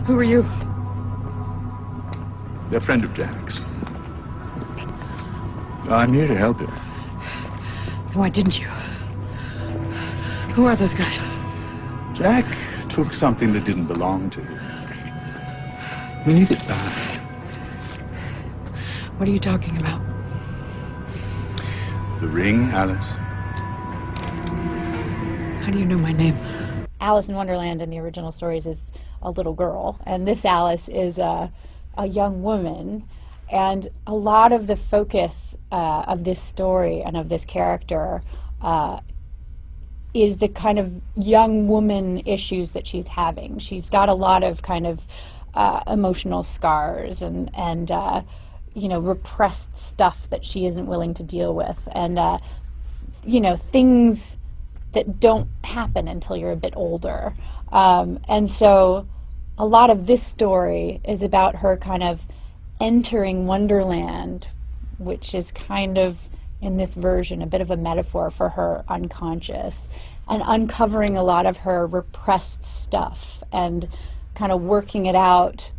Who are you? They're a friend of Jack's. I'm here to help you. Then why didn't you? Who are those guys? Jack took something that didn't belong to him. We need it back. What are you talking about? The ring, Alice. How do you know my name? Alice in Wonderland in the original stories is a little girl, and this Alice is a young woman. And a lot of the focus of this story and of this character is the kind of young woman issues that she's having. She's got a lot of kind of emotional scars and you know, repressed stuff that she isn't willing to deal with, and you know, things that don't happen until you're a bit older. And so a lot of this story is about her kind of entering Wonderland, which is kind of, in this version, a bit of a metaphor for her unconscious, and uncovering a lot of her repressed stuff and kind of working it out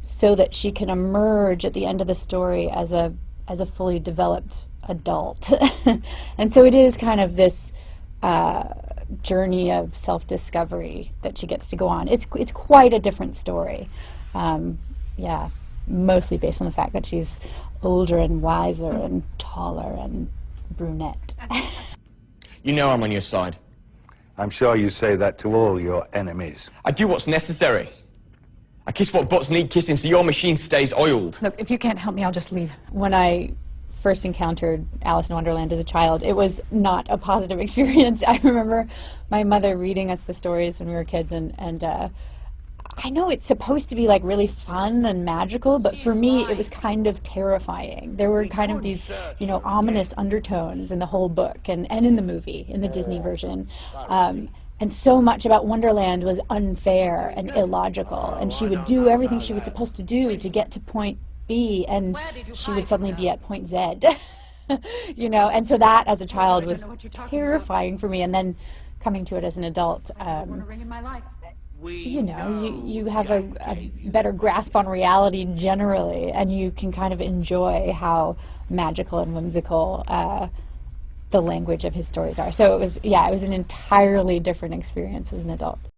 so that she can emerge at the end of the story as a fully developed adult. And so it is kind of this journey of self-discovery that she gets to go on. It's quite a different story. Yeah, mostly based on the fact that she's older and wiser and taller and brunette. You know I'm on your side. I'm sure you say that to all your enemies. I do what's necessary. I kiss what butts need kissing so your machine stays oiled. Look, if you can't help me, I'll just leave. When I first encountered Alice in Wonderland as a child, it was not a positive experience. I remember my mother reading us the stories when we were kids, and I know it's supposed to be like really fun and magical, but for me it was kind of terrifying. There were kind of these, you know, ominous undertones in the whole book and in the movie, in the Disney version. And so much about Wonderland was unfair and illogical, and she would do everything she was supposed to do to get to point B, and she would suddenly be at point Z. You know, and so that as a child was terrifying for me, and then coming to it as an adult, you know, you have a better grasp on reality generally, and you can kind of enjoy how magical and whimsical the language of his stories are. So it was, yeah, it was an entirely different experience as an adult.